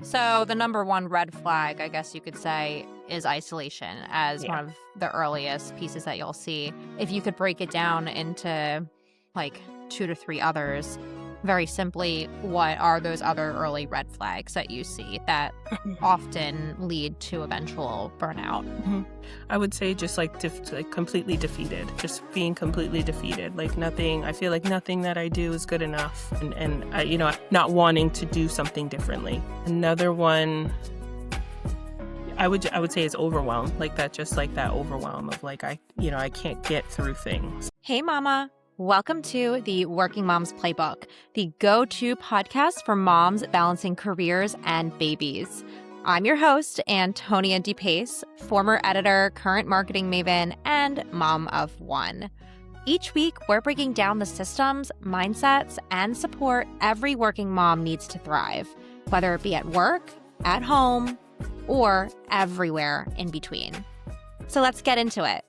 So the number one red flag, I guess you could say, is isolation as Yeah. one of the earliest pieces that you'll see. If you could break it down into like two to three others, very simply, what are those other early red flags that you see that often lead to eventual burnout? Mhm. I would say just like completely defeated, just being completely defeated. Like nothing, I feel like nothing that I do is good enough, and I, not wanting to do something differently. Another one, I would say is overwhelm, like that, just like that overwhelm of like I can't get through things. Hey, Mama. Welcome to the Working Moms Playbook, the go to podcast for moms balancing careers and babies. I'm your host, Antonia DePace, former editor, current marketing maven, and mom of one. Each week, we're breaking down the systems, mindsets, and support every working mom needs to thrive, whether it be at work, at home, or everywhere in between. So let's get into it.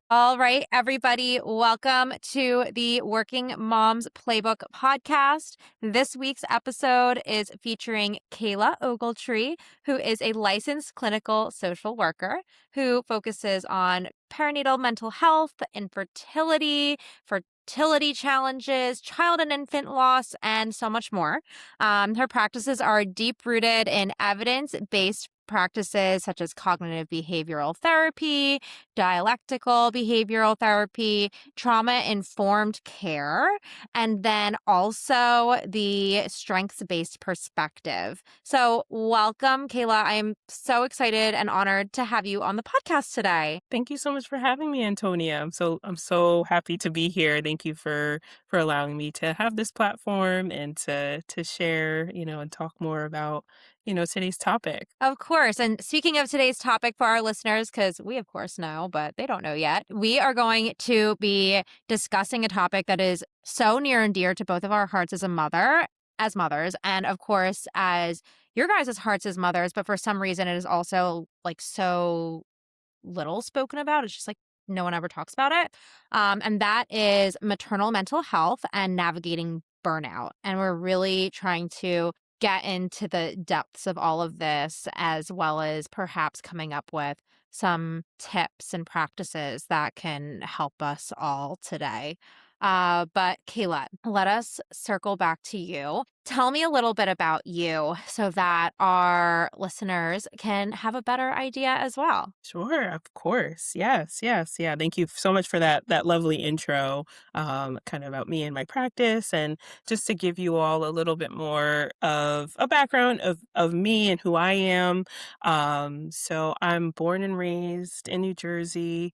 All right, everybody, welcome to the Working Moms Playbook podcast. This week's episode is featuring Kayla Ogletree, who is a licensed clinical social worker who focuses on perinatal mental health, infertility, fertility challenges, child and infant loss, and so much more. Her practices are deep rooted in evidence-based practices such as cognitive behavioral therapy, dialectical behavioral therapy, trauma-informed care, and then also the strengths-based perspective. So welcome, Kayla. I'm so excited and honored to have you on the podcast today. Thank you so much for having me, Antonia. I'm so happy to be here. Thank you for allowing me to have this platform and to share, and talk more about, today's topic. Of course. And speaking of today's topic for our listeners, because we, of course, know, but they don't know yet, we are going to be discussing a topic that is so near and dear to both of our hearts as mothers, and of course, as your guys' hearts as mothers. But for some reason, it is also like so little spoken about. It's just like no one ever talks about it. And that is maternal mental health and navigating burnout. And we're really trying to get into the depths of all of this, as well as perhaps coming up with some tips and practices that can help us all today. But Kayla, let us circle back to you. Tell me a little bit about you so that our listeners can have a better idea as well. Sure, of course. Yes, yes, yeah. Thank you so much for that lovely intro, kind of about me and my practice, and just to give you all a little bit more of a background of me and who I am. So I'm born and raised in New Jersey.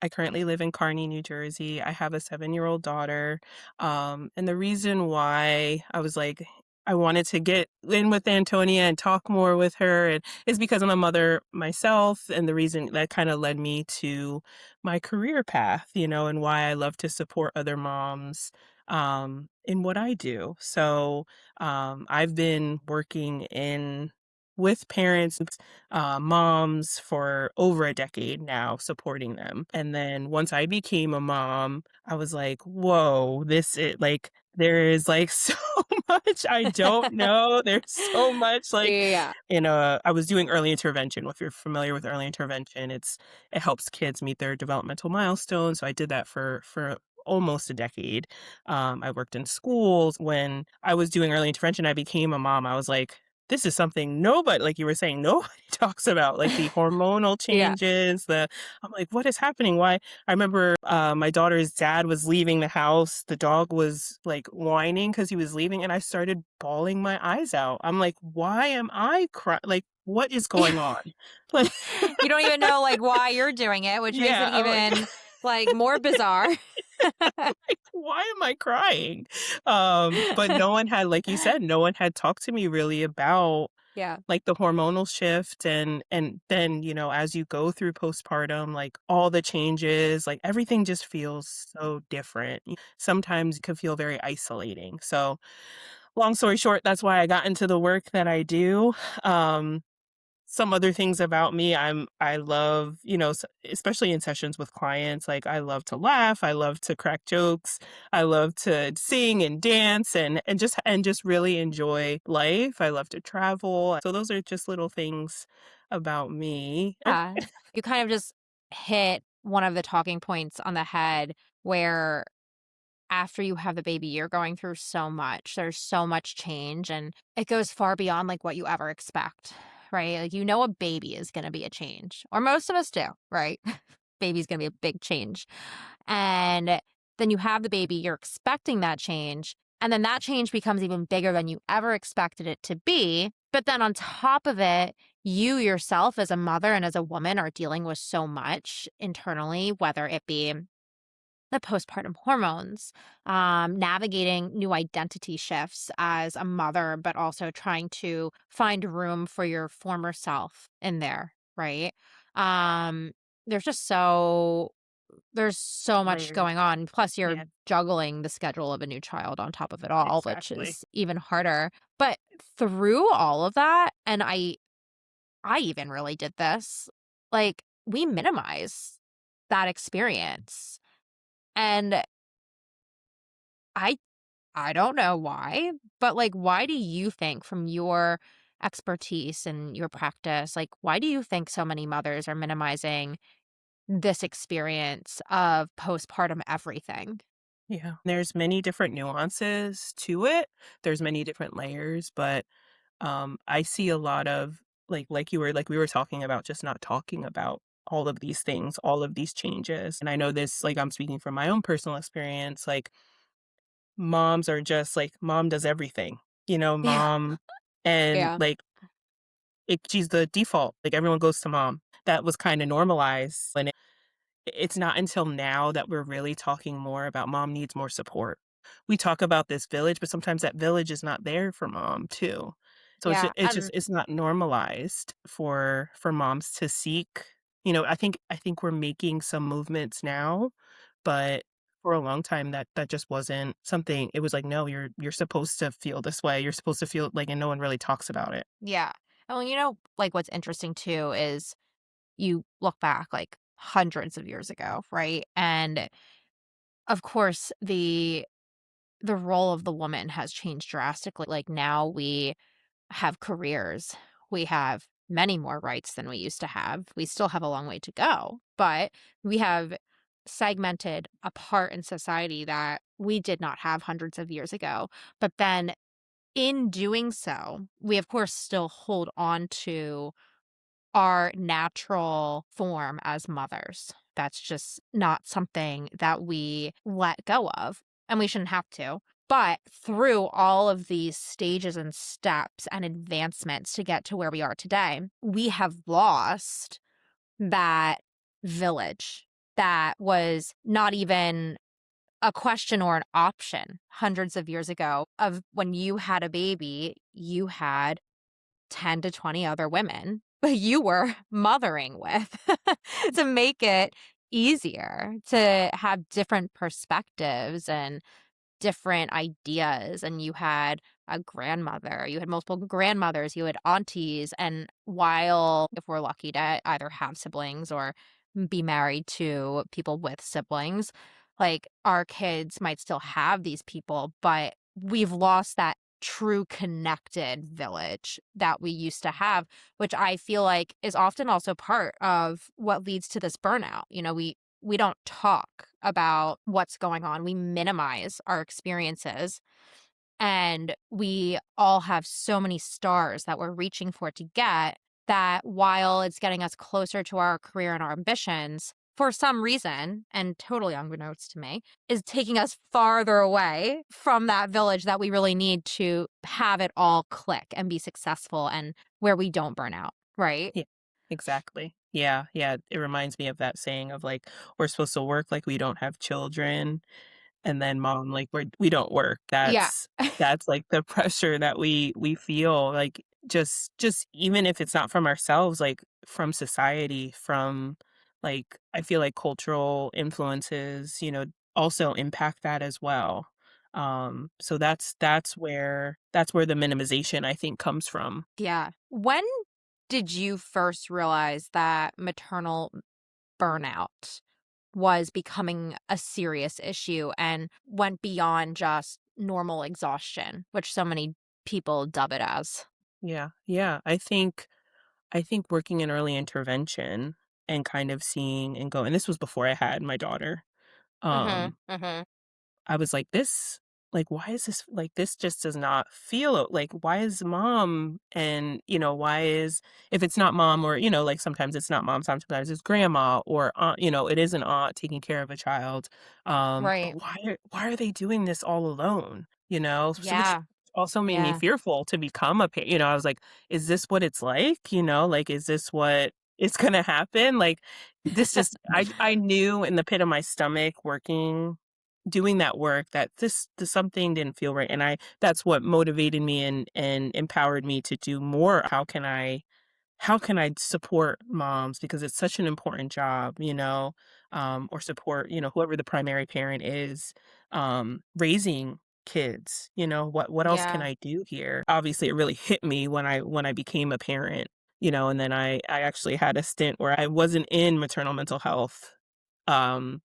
I currently live in Kearney, New Jersey. I have a 7-year-old daughter. And the reason why I was like, I wanted to get in with Antonia and talk more with her is because I'm a mother myself, and the reason that kind of led me to my career path, and why I love to support other moms in what I do. So I've been working in with parents, moms for over a decade now, supporting them. And then once I became a mom, I was like, whoa, this is like, there is like so much I don't know. There's so much like, Yeah. I was doing early intervention. If you're familiar with early intervention, it helps kids meet their developmental milestones. So I did that for almost a decade. I worked in schools. When I was doing early intervention, I became a mom. I was like, this is something nobody, like you were saying, nobody talks about, like the hormonal Yeah. changes. I'm like, what is happening? Why? I remember my daughter's dad was leaving the house. The dog was like whining because he was leaving, and I started bawling my eyes out. I'm like, why am I crying? Like, what is going on? Like, You don't even know like why you're doing it, which makes it yeah, I'm like, even like more bizarre. like, why am I crying? But no one had, like you said, no one had talked to me really about Yeah. like the hormonal shift, and then, as you go through postpartum, like all the changes, like everything just feels so different. Sometimes it could feel very isolating. So long story short, that's why I got into the work that I do. Um some other things about me, I love, especially in sessions with clients, like I love to laugh, I love to crack jokes, I love to sing and dance and just really enjoy life. I love to travel. So those are just little things about me. Yeah. You kind of just hit one of the talking points on the head where after you have the baby, you're going through so much. There's so much change and it goes far beyond like what you ever expect, right? Like, a baby is going to be a change, or most of us do, right? Baby's going to be a big change. And then you have the baby, you're expecting that change. And then that change becomes even bigger than you ever expected it to be. But then on top of it, you yourself as a mother and as a woman are dealing with so much internally, whether it be the postpartum hormones, navigating new identity shifts as a mother, but also trying to find room for your former self in there, right? Um, there's just there's so much Layered. going on. Plus, you're Yeah, juggling the schedule of a new child on top of it all, which exactly. is even harder. But through all of that, and I even really did this, like we minimize that experience. And I I don't know why, but, like, why do you think from your expertise and your practice, like, why do you think so many mothers are minimizing this experience of postpartum everything? Yeah. There's many different nuances to it. There's many different layers, but I see a lot of like we were talking about, just not talking about all of these things, all of these changes. And I know this, like I'm speaking from my own personal experience, like moms are just like mom does everything, Yeah. mom and Yeah. like she's the default. Like everyone goes to mom. That was kind of normalized. And it's not until now that we're really talking more about mom needs more support. We talk about this village, but sometimes that village is not there for mom too. So Yeah, it's just it's not normalized for moms to seek. I think we're making some movements now, but for a long time that just wasn't something. It was like, no, you're supposed to feel this way. You're supposed to feel like, and no one really talks about it. yeah. And, well, like, what's interesting too is you look back, like, hundreds of years ago, right? And, of course, the role of the woman has changed drastically. Like, now we have careers. We have many more rights than we used to have. We still have a long way to go, but we have segmented a part in society that we did not have hundreds of years ago. But then in doing so, we of course still hold on to our natural form as mothers. That's just not something that we let go of, and we shouldn't have to. But through all of these stages and steps and advancements to get to where we are today, we have lost that village that was not even a question or an option hundreds of years ago. Of when you had a baby, you had 10 to 20 other women you were mothering with to make it easier to have different perspectives and different ideas. And you had a grandmother, you had multiple grandmothers, you had aunties. And while, if we're lucky to either have siblings or be married to people with siblings, like our kids might still have these people, but we've lost that true connected village that we used to have, which I feel like is often also part of what leads to this burnout. We don't talk about what's going on. We minimize our experiences. And we all have so many stars that we're reaching for to get that while it's getting us closer to our career and our ambitions, for some reason, and totally unbeknownst to me, is taking us farther away from that village that we really need to have it all click and be successful and where we don't burn out, right? Yeah, exactly. Yeah, yeah. It reminds me of that saying of like, we're supposed to work like we don't have children. And then mom, like, we don't work. Yeah. That's, like, the pressure that we feel, like, just even if it's not from ourselves, like, from society, from, like, I feel like cultural influences, also impact that as well. So that's where the minimization, I think, comes from. Yeah. When did you first realize that maternal burnout was becoming a serious issue and went beyond just normal exhaustion, which so many people dub it as? Yeah, yeah. I think working in early intervention and kind of seeing and go, and this was before I had my daughter. Mhm, Um, mhm. I was like, this, like, why is this like this just does not feel like why is mom and why is if it's not mom or like sometimes it's not mom, sometimes it's grandma or aunt, it is an aunt taking care of a child. But Right. why are they doing this all alone? So which Yeah, also made me yeah. fearful to become a parent. I was like, is this what it's like? Like is this what is gonna happen? Like this just I knew in the pit of my stomach working doing that work that this something didn't feel right, and I that's what motivated me and empowered me to do more. How can I support moms because it's such an important job, or support, whoever the primary parent is, raising kids, what else can Yeah. I do here? Obviously, it really hit me when I became a parent, and then I actually had a stint where I wasn't in maternal mental health, um,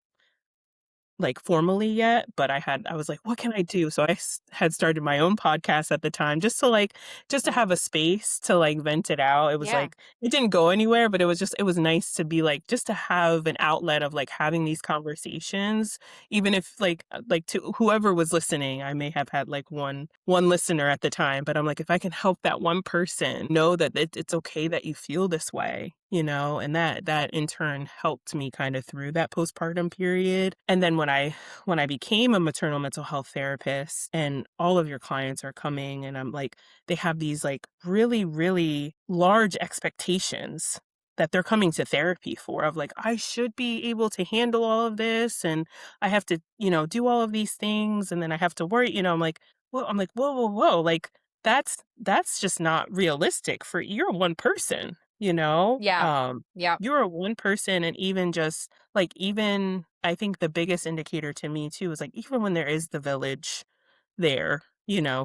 like, formally yet, but I was like, "What can I do?" So had started my own podcast at the time just to have a space to, like, vent it out. It was Yeah. like it didn't go anywhere, but it was nice to be, like just to have an outlet of, like, having these conversations, even if, like, to whoever was listening, I may have had, like, one listener at the time, but I'm like, "If I can help that one person know that it's okay that you feel this way," and that in turn helped me kind of through that postpartum period. And then when I became a maternal mental health therapist and all of your clients are coming and I'm like they have these like really really large expectations that they're coming to therapy for of like I should be able to handle all of this and I have to, do all of these things and then I have to worry, I'm like whoa whoa whoa, like that's just not realistic for you're one person, Yeah. Yep. you're a one person and even just like even I think the biggest indicator to me too is like even when there is the village there,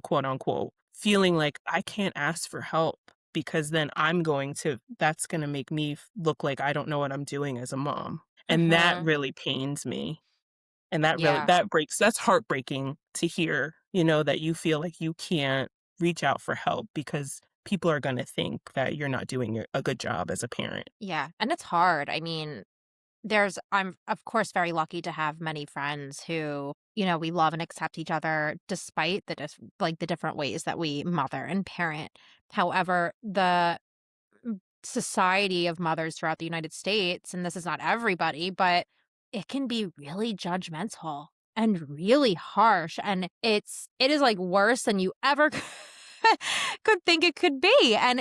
quote unquote, feeling like I can't ask for help because then that's going to make me look like I don't know what I'm doing as a mom. And that Mhm. really pains me. And Yeah. that's heartbreaking to hear, that you feel like you can't reach out for help because people are going to think that you're not doing a good job as a parent. Yeah, and it's hard. I mean, I'm, of course, very lucky to have many friends who, we love and accept each other despite the different ways that we mother and parent. However, the society of mothers throughout the United States, and this is not everybody, but it can be really judgmental and really harsh, and it is, like, worse than you ever could think it could be, and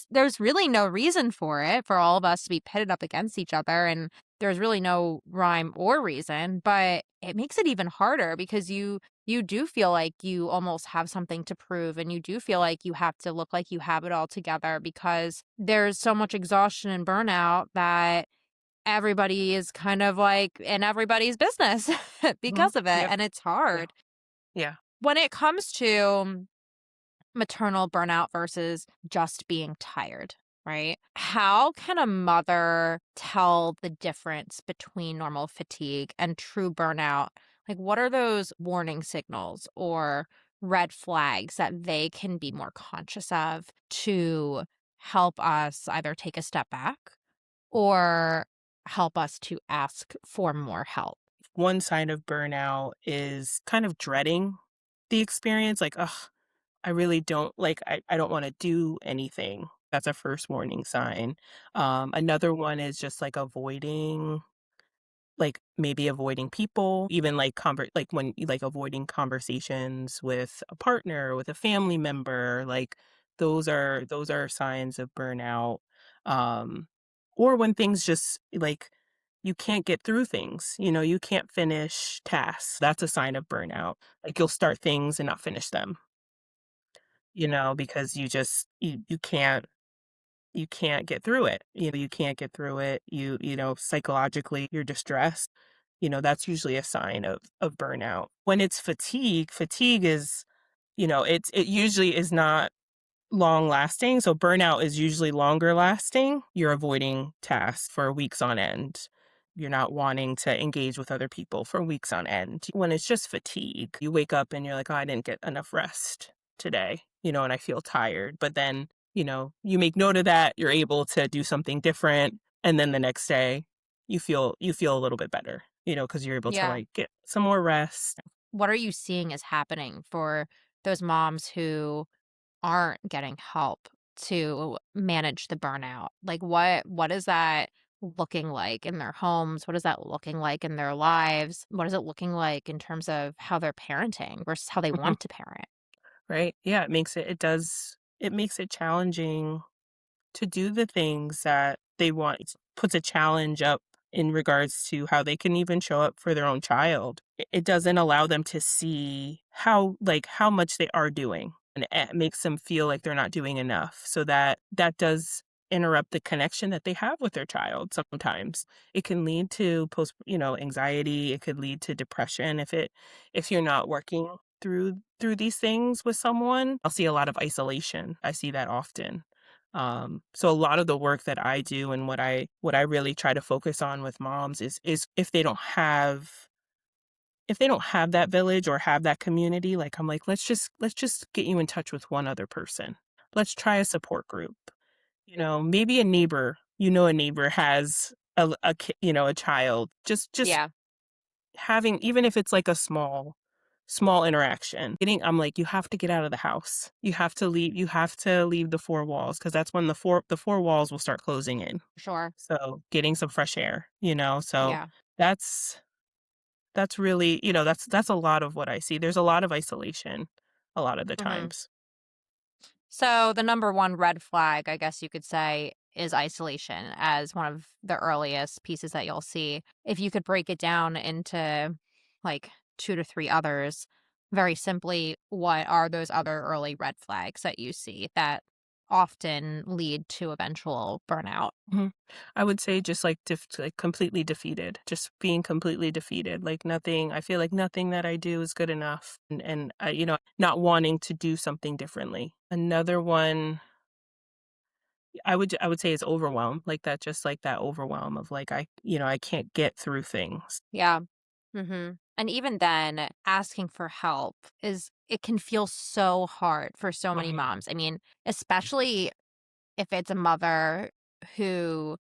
there's really no reason for it, for all of us to be pitted up against each other, and there's really no rhyme or reason, but it makes it even harder because you do feel like you almost have something to prove, and you do feel like you have to look like you have it all together because there's so much exhaustion and burnout that everybody is kind of like in everybody's business Mhm. because of it, Yep. and it's Yeah. hard. Yeah. When it comes to maternal burnout versus just being tired, right? How can a mother tell the difference between normal fatigue and true burnout? Like, what are those warning signals or red flags that they can be more conscious of to help us either take a step back or help us to ask for more help? One sign of burnout is kind of dreading the experience, like, ugh, I really don't like I don't wanna do anything. That's a first warning sign. Another one is just, like, maybe avoiding people, even, like, when you like, avoiding conversations with a partner, with a family member, like, those are signs of burnout. Um, or when things just like, you can't get through things, you can't finish tasks. That's a sign of burnout. Like, you'll start things and not finish them. Because you can't get through it. You can't get through it. Psychologically, you're distressed. That's usually a sign of burnout. When it's fatigue is, it usually is not long lasting. So burnout is usually longer lasting. You're avoiding tasks for weeks on end. You're not wanting to engage with other people for weeks on end. When it's just fatigue, you wake up and you're like, oh, I didn't get enough rest today, and I feel tired. But then, you make note of that, you're able to do something different. And then the next day you feel a little bit better, because you're able to Yeah. like get some more rest. What are you seeing is happening for those moms who aren't getting help to manage the burnout? Like what is that looking like in their homes? What is that looking like in their lives? What is it looking like in terms of how they're parenting versus how they Mhm. want to parent? Right? Yeah, it makes it challenging to do the things that they want. It puts a challenge up in regards to how they can even show up for their own child. It doesn't allow them to see how much they are doing, and it makes them feel like they're not doing enough. So that does interrupt the connection that they have with their child sometimes. It can lead to anxiety, it could lead to depression if you're not working through these things with someone. I'll see a lot of isolation. I see that often. So a lot of the work that I do and what I really try to focus on with moms is if they don't have that village or have that community, like I'm like, let's just get you in touch with one other person. Let's try a support group. Maybe a neighbor has a child. Just Yeah, having, even if it's like a small interaction. I'm like, you have to get out of the house. You have to leave the four walls, because that's when the four walls will start closing in. sure. So getting some fresh air. So Yeah. that's that's really, that's a lot of what I see. There's a lot of isolation a lot of the Mhm. times. So the number one red flag, I guess you could say, is isolation as one of the earliest pieces that you'll see. If you could break it down into like two to three others, very simply, what are those other early red flags that you see that often lead to eventual burnout? Mhm. I would say just like like completely defeated, just being completely defeated. Like nothing, I feel like nothing that I do is good enough, and not wanting to do something differently. Another one I would say is overwhelm, like that, just like that overwhelm of like I can't get through things. Yeah. And even then, asking for help it can feel so hard for so many Mhm. moms. I mean, especially if it's a mother who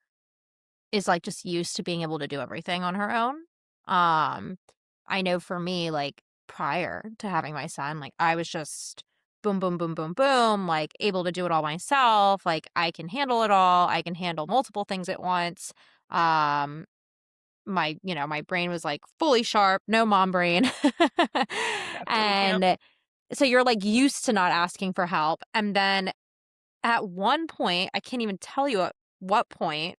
is, like, just used to being able to do everything on her own. I know for me, like, prior to having my son, like, I was just boom, boom, boom, boom, boom, like, able to do it all myself, like, I can handle it all, I can handle multiple things at once. Um, my brain was, like, fully sharp, no mom brain. Exactly. Yep. And so you're, like, used to not asking for help, and then at one point, I can't even tell you at what point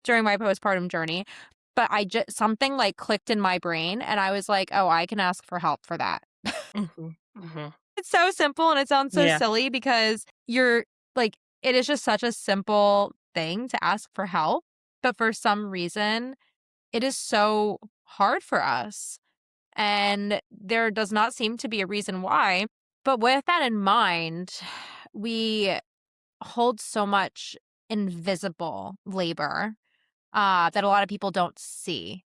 during my postpartum journey, but I just something, like, clicked in my brain, and I was like, "Oh, I can ask for help for that." Mhm. Mhm. It's so simple, and it sounds so Yeah. silly because you're like, it is just such a simple thing to ask for help, but for some reason, it is so hard for us, and there does not seem to be a reason why. But with that in mind, we hold so much invisible labor that a lot of people don't see.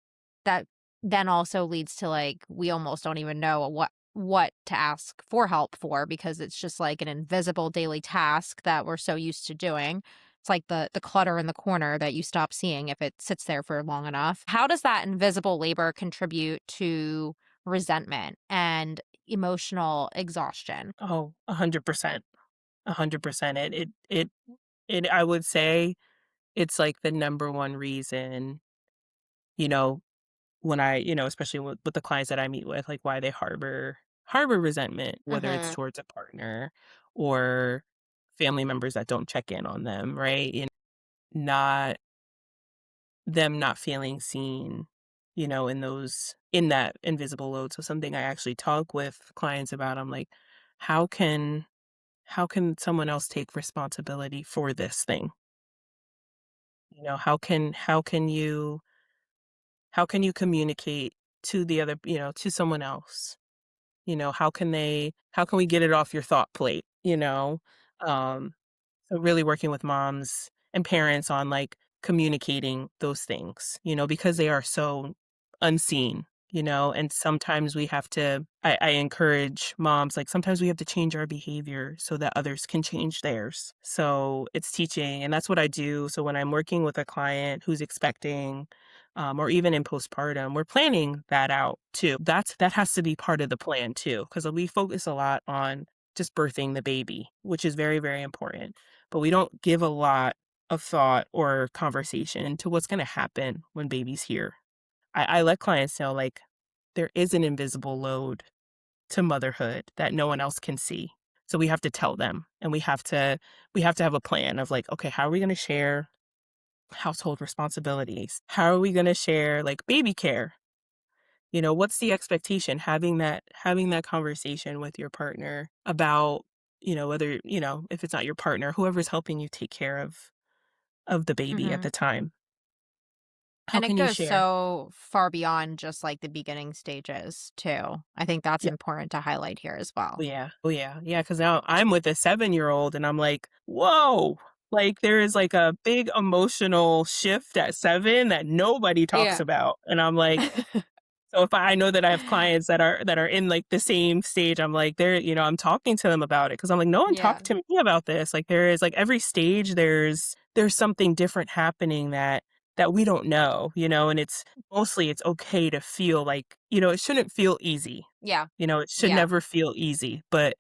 That then also leads to like we almost don't even know what to ask for help for because it's just like an invisible daily task that we're so used to doing. It's like the clutter in the corner that you stop seeing if it sits there for long enough. How does that invisible labor contribute to resentment and emotional exhaustion? Oh, 100%. 100%. I would say it's like the number one reason, you know, when especially with the clients that I meet with, like why they harbor resentment, whether it's Mhm. towards a partner or family members that don't check in on them, right? Not them not feeling seen, in that invisible load. So something I actually talk with clients about, I'm like, how can someone else take responsibility for this thing? How can you communicate to the other, to someone else? How can we get it off your thought plate? Um, so really working with moms and parents on, like, communicating those things, because they are so unseen, and sometimes we have to I encourage moms, like, sometimes we have to change our behavior so that others can change theirs. So it's teaching, and that's what I do. So when I'm working with a client who's expecting, or even in postpartum, we're planning that out too. That has to be part of the plan too, because we focus a lot on just birthing the baby, which is very, very important. But we don't give a lot of thought or conversation to what's going to happen when baby's here. I let clients know, like, there is an invisible load to motherhood that no one else can see. So we have to tell them, and we have to have a plan of, like, okay, how are we going to share household responsibilities? How are we going to share, like, baby care? What's the expectation? Having that conversation with your partner about, whether, if it's not your partner, whoever's helping you take care of the baby at Hmm. the time. How And it can you goes share? so far beyond just like the beginning stages, too. I think that's Yeah. important to highlight here as Oh, well. yeah. Oh, yeah. Yeah, because now I'm with a 7-year-old and I'm like, "Whoa." Like, there is, like, a big emotional shift at 7 that nobody talks Yeah. about, and I'm like, so if I know that I have clients that are in, like, the same stage, I'm like, I'm talking to them about it because 'cause I'm like, "No one Yeah. talked to me about this." Like, there is, like, every stage, there's something different happening that we don't know, and it's okay to feel like, it shouldn't feel easy. Yeah. It should Yeah. never feel easy, but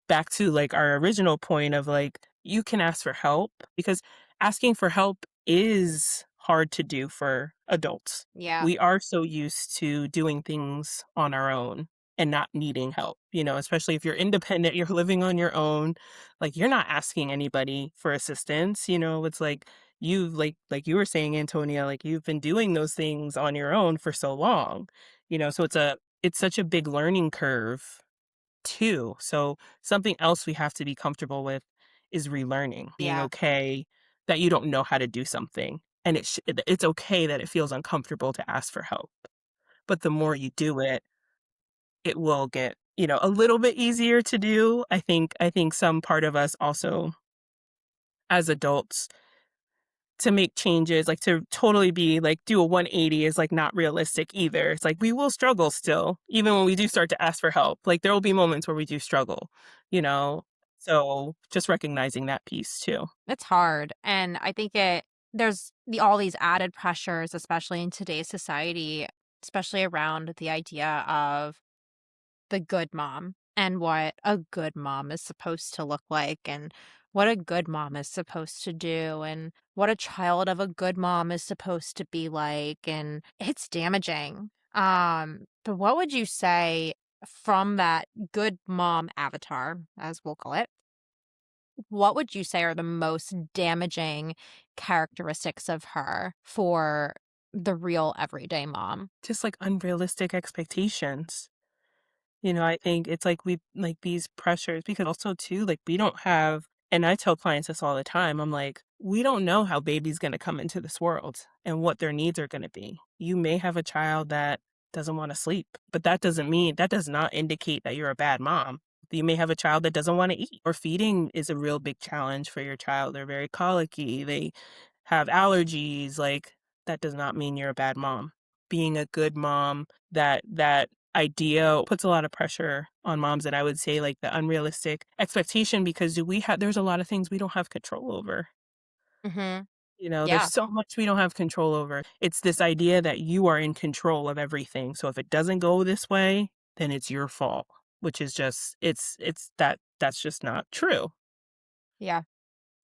back to, like, our original point of, like, you can ask for help because asking for help is hard to do for adults. Yeah. We are so used to doing things on our own and not needing help, especially if you're independent, you're living on your own, like, you're not asking anybody for assistance, it's like like you were saying, Antonia, like, you've been doing those things on your own for so long, so it's such a big learning curve too. So something else we have to be comfortable with is relearning, being Yeah. okay that you don't know how to do something. And it's okay that it feels uncomfortable to ask for help. But the more you do it, it will get, a little bit easier to do. I think some part of us also as adults to make changes, like, to totally be like, do a 180 is, like, not realistic either. It's like, we will struggle still, even when we do start to ask for help. Like, there will be moments where we do struggle, you know? So, just recognizing that piece too. It's hard. And I think there's all these added pressures, especially in today's society, especially around the idea of the good mom and what a good mom is supposed to look like and what a good mom is supposed to do and what a child of a good mom is supposed to be like, and it's damaging. But what would you say from that good mom avatar, as we'll call it, what would you say are the most damaging characteristics of her for the real everyday mom? Just like unrealistic expectations. I think it's like we like these pressures because also too, like, we don't have, and I tell clients this all the time. I'm like, we don't know how baby's going to come into this world and what their needs are going to be. You may have a child that doesn't want to sleep, but that does not indicate that you're a bad mom. You may have a child that doesn't want to eat, or feeding is a real big challenge for your child. They're very colicky. They have allergies. Like, that does not mean you're a bad mom. Being a good mom, that idea puts a lot of pressure on moms, and I would say, like, the unrealistic expectation because there's a lot of things we don't have control over. Mhm. There's Yeah. so much we don't have control over. It's this idea that you are in control of everything. So if it doesn't go this way, then it's your fault, which is just that's just not true, Yeah.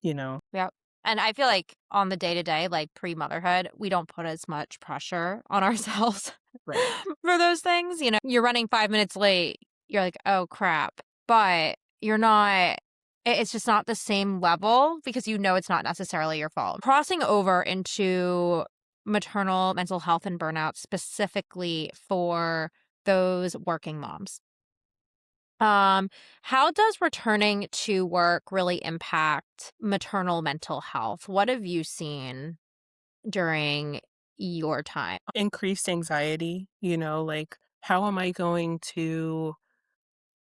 you know. Yep. And I feel like on the day to day, like pre-motherhood, we don't put as much pressure on ourselves Right. for those things. You're running 5 minutes late. You're like, oh crap. But you're not, it's just not the same level because it's not necessarily your fault. Crossing over into maternal mental health and burnout specifically for those working moms. Um, how does returning to work really impact maternal mental health? What have you seen during your time? Increased anxiety, like, how am I going to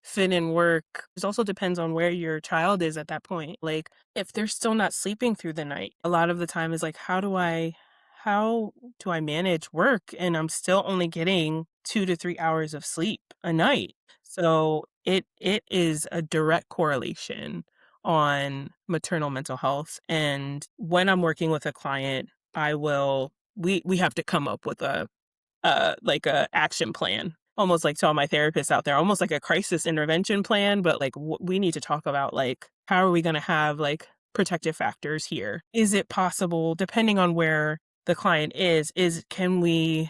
fit in work. It also depends on where your child is at that point. Like, if they're still not sleeping through the night, a lot of the time is like, how do I manage work and I'm still only getting 2 to 3 hours of sleep a night? So it is a direct correlation on maternal mental health. And when I'm working with a client, I will we have to come up with like a action plan, almost like to all my therapists out there, almost like a crisis intervention plan, but like we need to talk about like how are we going to have like protective factors here? Is it possible, depending on where the client is can we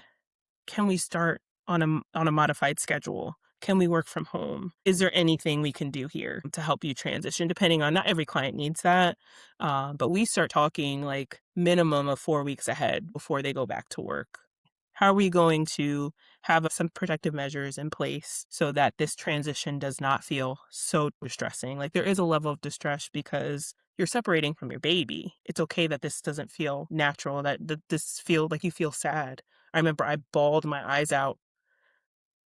start on a modified schedule? Can we work from home? Is there anything we can do here to help you transition? Depending on, not every client needs that, but we start talking like minimum of 4 weeks ahead before they go back to work. How are we going to have some protective measures in place so that this transition does not feel so distressing? Like, there is a level of distress because you're separating from your baby. It's okay that this doesn't feel natural, that this feel like you feel sad. I remember I bawled my eyes out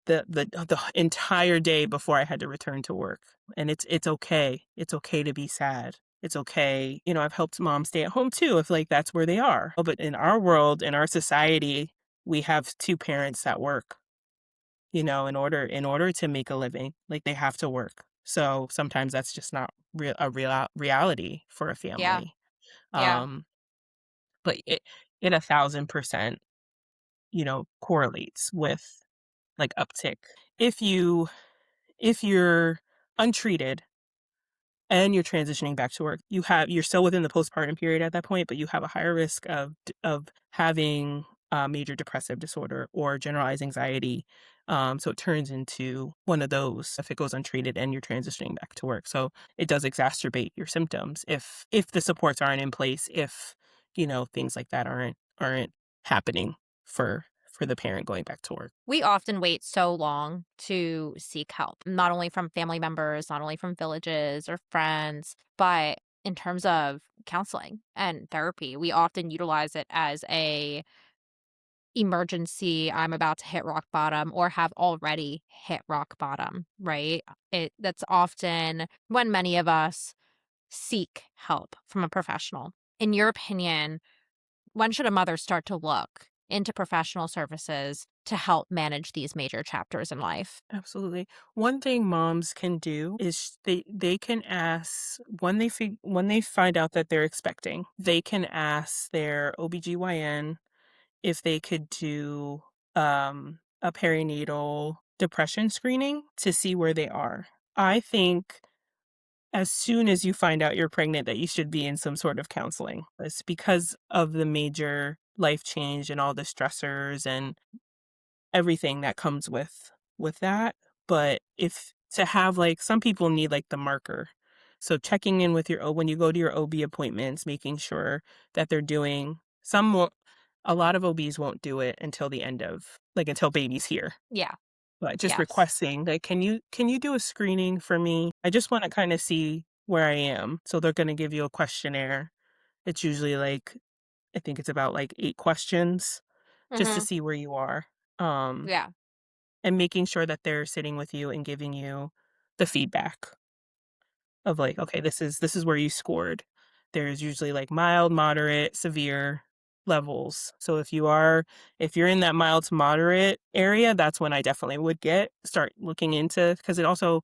the entire day before I had to return to work. And it's okay. It's okay to be sad. It's okay. I've helped moms stay at home too if like that's where they are. Oh, but in our world, in our society, we have two parents that work, in order to make a living. Like, they have to work. So sometimes that's just not reality for a Yeah. family. Yeah. Um, but it 1,000%, correlates with like uptick. If you if you're untreated and you're transitioning back to work, you're still within the postpartum period at that point, but you have a higher risk of having major depressive disorder or generalized anxiety. So it turns into one of those if it goes untreated and you're transitioning back to work. So it does exacerbate your symptoms if the supports aren't in place, if things like that aren't happening for the parent going back to work. We often wait so long to seek help, not only from family members, not only from villages or friends, but in terms of counseling and therapy. We often utilize it as a emergency, I'm about to hit rock bottom or have already hit rock bottom, right? That's often when many of us seek help from a professional. In your opinion, when should a mother start to look into professional services to help manage these major chapters in life? Absolutely. One thing moms can do is they can ask when they find out that they're expecting, they can ask their OBGYN if they could do a perinatal depression screening to see where they are. I think as soon as you find out you're pregnant that you should be in some sort of counseling. It's because of the major life change and all the stressors and everything that comes with that. But if to have like some people need like the marker. So checking in with when you go to your OB appointments, making sure that they're doing some won't a lot of OBs won't do it until the end of like until baby's here. Yeah. But just Yes. requesting like, can you do a screening for me? I just want to kind of see where I am. So they're gonna give you a questionnaire. It's usually like I think it's about like 8 questions just to Mhm. see where you are. Um Yeah. and making sure that they're sitting with you and giving you the feedback of like, okay, this is where you scored. There's usually like mild, moderate, severe levels. So if you're in that mild to moderate area, that's when I definitely would start looking into, because it also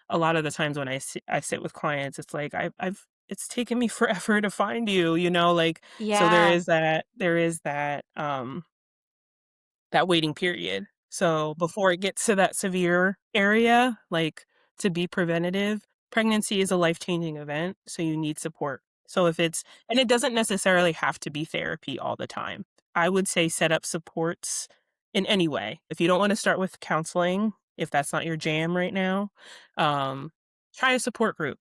a lot of the times when I sit with clients, it's like it's taken me forever to find you, like, so Yeah. there is that waiting period. So before it gets to that severe area, like, to be preventative, pregnancy is a life-changing event, so you need support. So if it's and it doesn't necessarily have to be therapy all the time. I would say set up supports in any way. If you don't wanna start with counseling, if that's not your jam right now, um, try a support group.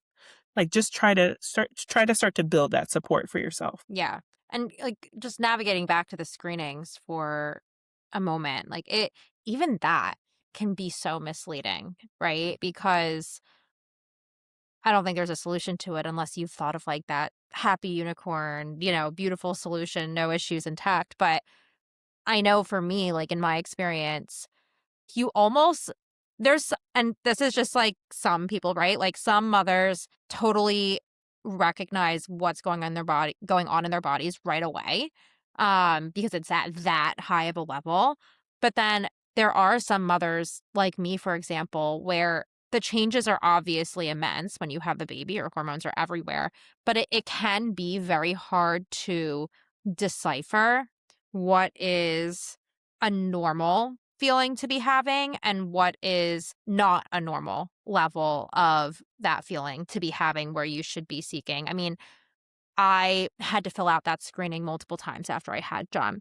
Like, just try to start to build that support for yourself. Yeah. And like just navigating back to the screenings for a moment, like even that can be so misleading, right? Because I don't think there's a solution to it unless you've thought of like that happy unicorn, beautiful solution, no issues intact. But I know for me, like in my experience, you almost there's and this is just like some people, right? Like some mothers totally recognize what's going on in their bodies right away, because it's at that high of a level. But then there are some mothers, like me, for example, where the changes are obviously immense when you have the baby. Your hormones are everywhere, but it can be very hard to decipher what is a normal feeling to be having and what is not a normal level of that feeling to be having where you should be seeking. I mean, I had to fill out that screening multiple times after I had John.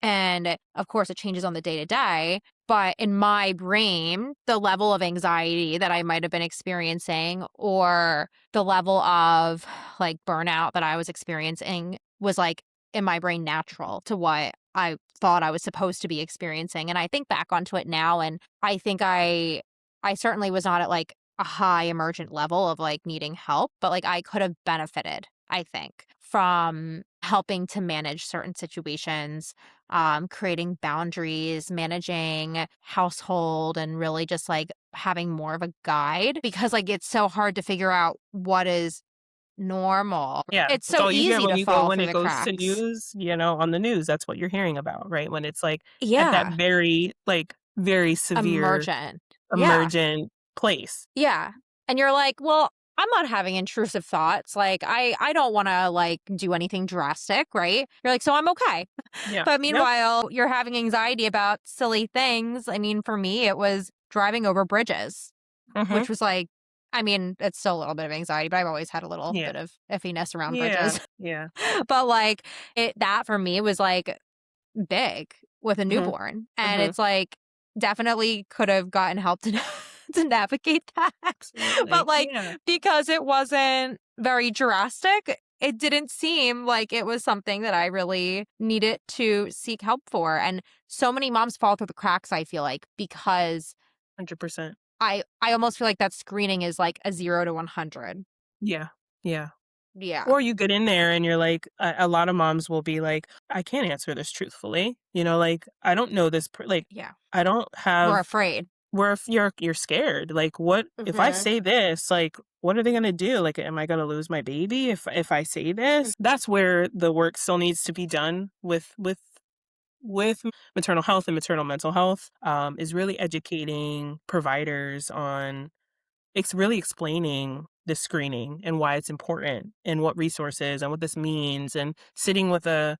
And of course, it changes on the day to day. But in my brain, the level of anxiety that I might have been experiencing or the level of like burnout that I was experiencing was like in my brain natural to what I thought I was supposed to be experiencing. And I think back onto it now, and I think I certainly was not at like a high emergent level of like needing help, but like I could have benefited, I think, from helping to manage certain situations, creating boundaries, managing household, and really just like having more of a guide because like it's so hard to figure out what is normal. Yeah, It's it's so all you hear easy to fall when through it the goes to cracks. news, on the news, that's what you're hearing about, right? When it's, like, at that Yeah. very, like, very severe Emergent. Yeah. emergent place. Yeah. And you're like, well, I'm not having intrusive thoughts. Like I don't want to like do anything drastic, right? You're like, so I'm okay. Yeah. But Yep. meanwhile, you're having anxiety about silly things. I mean, for me, it was driving over bridges, Mhm. which was like, I mean, it's still a little bit of anxiety, but I've always had a little Yeah. bit of iffiness around Yeah. bridges. Yeah. But like that for me was like big with a Mhm. newborn. And Mhm. it's like definitely could have gotten help to to navigate that. But Absolutely. like Yeah. because it wasn't very drastic, it didn't seem like it was something that I really needed to seek help for. And so many moms fall through the cracks, I feel like, because 100%. I almost feel like that screening is like a 0 to 100. Yeah. Yeah. Yeah. Or you get in there and you're like a lot of moms will be like, "I can't answer this truthfully." Like, "I don't know this like, Yeah. I don't We're have." afraid. Where if you're scared, like, what if I Mhm. say this, like, what are they gonna do? Like, am I gonna lose my baby if I say this? That's where the work still needs to be done with maternal health and maternal mental health, is really educating providers on it's really explaining the screening and why it's important and what resources and what this means and sitting with a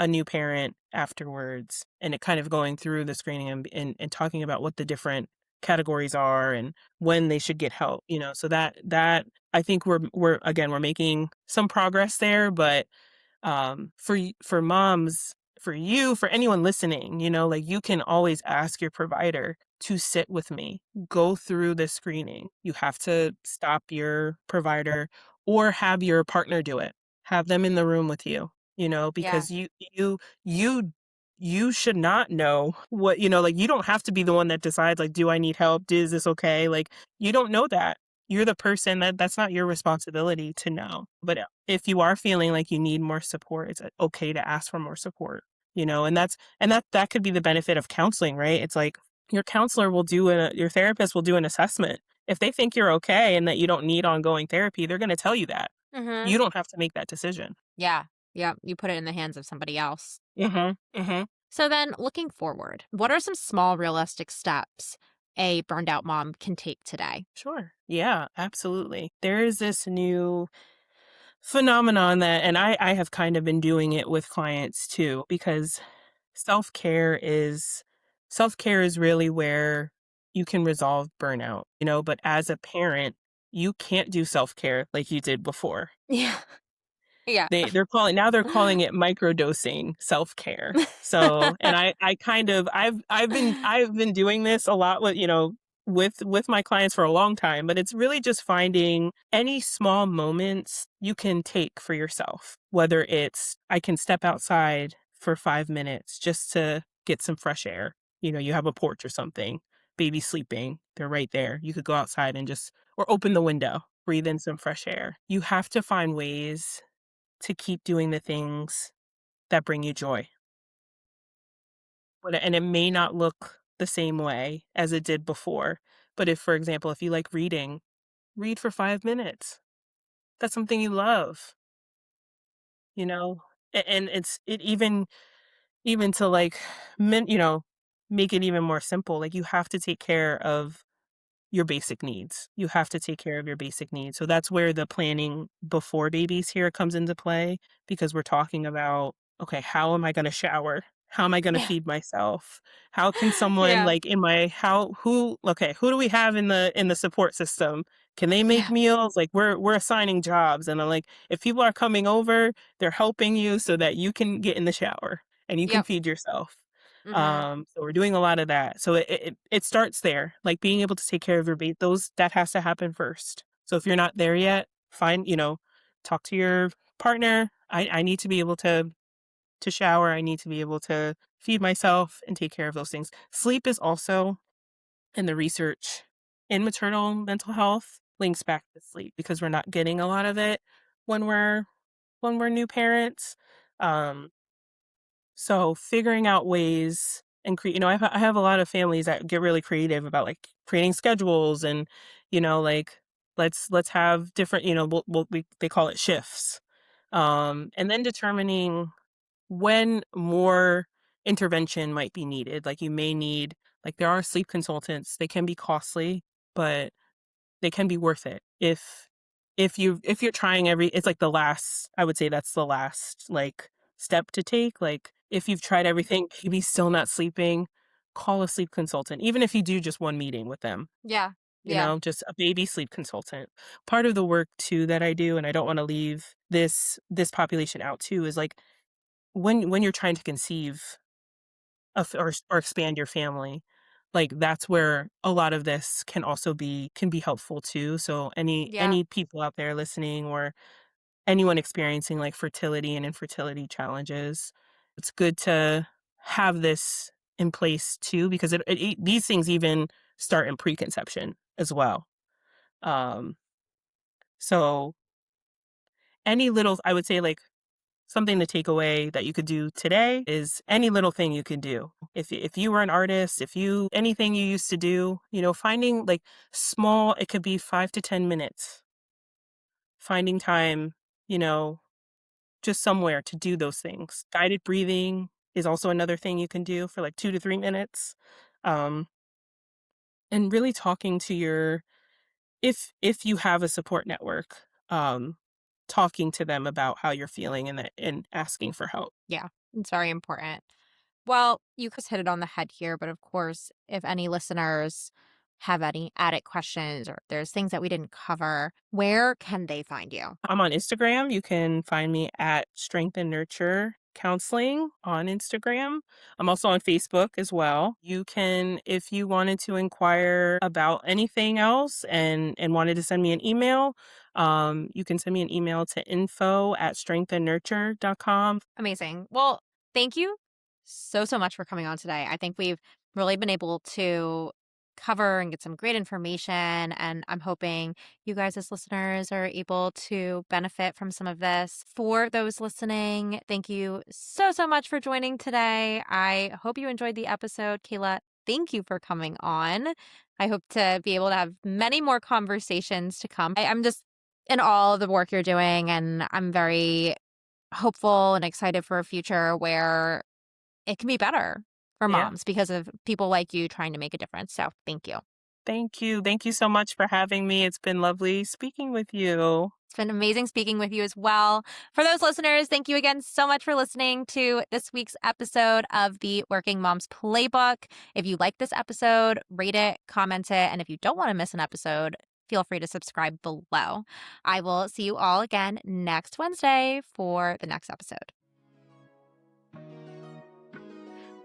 new parent afterwards and it kind of going through the screening and talking about what the different categories are and when they should get help, so that I think we're making some progress there, but for moms, for you, for anyone listening, like you can always ask your provider to sit with me, go through the screening. You have to stop your provider or have your partner do it. Have them in the room with you, Yeah. because you you you should not know what, like you don't have to be the one that decides like, do I need help? Is this okay? Like you don't know that. You're the person that's not your responsibility to know. But if you are feeling like you need more support, it's okay to ask for more support, and that could be the benefit of counseling, right? It's like your therapist will do an assessment. If they think you're okay and that you don't need ongoing therapy, they're going to tell you that. Mhm. You don't have to make that decision. Yeah. Yeah. You put it in the hands of somebody else. Mhm. Mhm. So then, looking forward, what are some small, realistic steps a burned out mom can take today? Sure. Yeah, absolutely. There is this new phenomenon and I have kind of been doing it with clients too, because self-care is self-care is really where you can resolve burnout, but as a parent, you can't do self-care like you did before. Yeah. Yeah. They're calling it microdosing self-care. So, and I kind of I've been doing this a lot with my clients for a long time, but it's really just finding any small moments you can take for yourself. Whether it's I can step outside for 5 minutes just to get some fresh air. You have a porch or something, baby sleeping, they're right there. You could go outside and just or open the window, breathe in some fresh air. You have to find ways to keep doing the things that bring you joy. And it may not look the same way as it did before. But if, for example, if you like reading, read for 5 minutes. That's something you love, you know? And it even to like make it even more simple. Like you have to take care of your basic needs. You have to take care of your basic needs. So that's where the planning before babies here comes into play because we're talking about, okay, how am I going to shower? How am I going to Yeah. feed myself? How can someone Yeah. like in my how who okay, who do we have in the support system? Can they make Yeah. meals? Like we're assigning jobs and I'm like if people are coming over, they're helping you so that you can get in the shower and you can Yep. feed yourself. Hmm. So we're doing a lot of that. So it starts there, like being able to take care of your baby. Those that has to happen first. So if you're not there yet, find talk to your partner. I need to be able to shower. I need to be able to feed myself and take care of those things. Sleep is also in the research in maternal mental health links back to sleep because we're not getting a lot of it when we're new parents. Um, so figuring out ways and I have a lot of families that get really creative about like creating schedules and like let's have different they call it shifts. And then determining when more intervention might be needed. Like you may need like there are sleep consultants. They can be costly, but they can be worth it if you're trying it's like the last I would say that's the last like step to take. Like if you've tried everything, maybe still not sleeping, call a sleep consultant. Even if you do just one meeting with them, Yeah. Yeah. just a baby sleep consultant. Part of the work too that I do, and I don't want to leave this population out too, is like when you're trying to conceive or expand your family, like that's where a lot of this can be helpful too. So Yeah. any people out there listening or anyone experiencing like fertility and infertility challenges, it's good to have this in place too because these things even start in preconception as well. Um, so any little, I would say like something to take away that you could do today is any little thing you could do. If you were an artist, if you anything you used to do, finding like small, it could be 5 to 10 minutes, finding time, you know, just somewhere to do those things. Guided breathing is also another thing you can do for like 2 to 3 minutes. Um, and really talking to your if you have a support network, talking to them about how you're feeling and asking for help. Yeah. It's very important. Well, you just hit it on the head here, but of course, if any listeners have any added questions or there's things that we didn't cover, where can they find you? I'm on Instagram. You can find me at Strength and Nurture Counseling on Instagram. I'm also on Facebook as well. You can, if you wanted to inquire about anything else and wanted to send me an email, you can send me an email to info@strengthandnurture.com. Amazing. Well, thank you so much for coming on today. I think we've really been able to cover and get some great information. And I'm hoping you guys, as listeners, are able to benefit from some of this. For those listening, thank you so much for joining today. I hope you enjoyed the episode. Kayla, thank you for coming on. I hope to be able to have many more conversations to come. I'm just in awe of the work you're doing, and I'm very hopeful and excited for a future where it can be better for Yeah. moms because of people like you trying to make a difference. So thank you. Thank you. Thank you so much for having me. It's been lovely speaking with you. It's been amazing speaking with you as well. For those listeners, thank you again so much for listening to this week's episode of the Working Moms Playbook. If you like this episode, rate it, comment it, and if you don't want to miss an episode, feel free to subscribe below. I will see you all again next Wednesday for the next episode.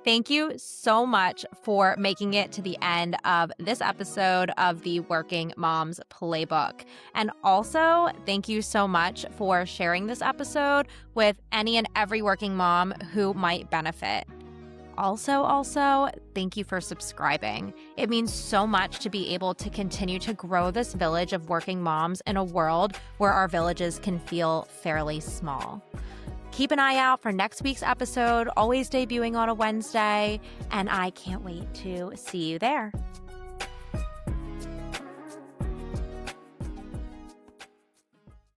Thank you so much for making it to the end of this episode of the Working Moms Playbook. And also, thank you so much for sharing this episode with any and every working mom who might benefit. Also, thank you for subscribing. It means so much to be able to continue to grow this village of working moms in a world where our villages can feel fairly small. Keep an eye out for next week's episode, always debuting on a Wednesday, and I can't wait to see you there.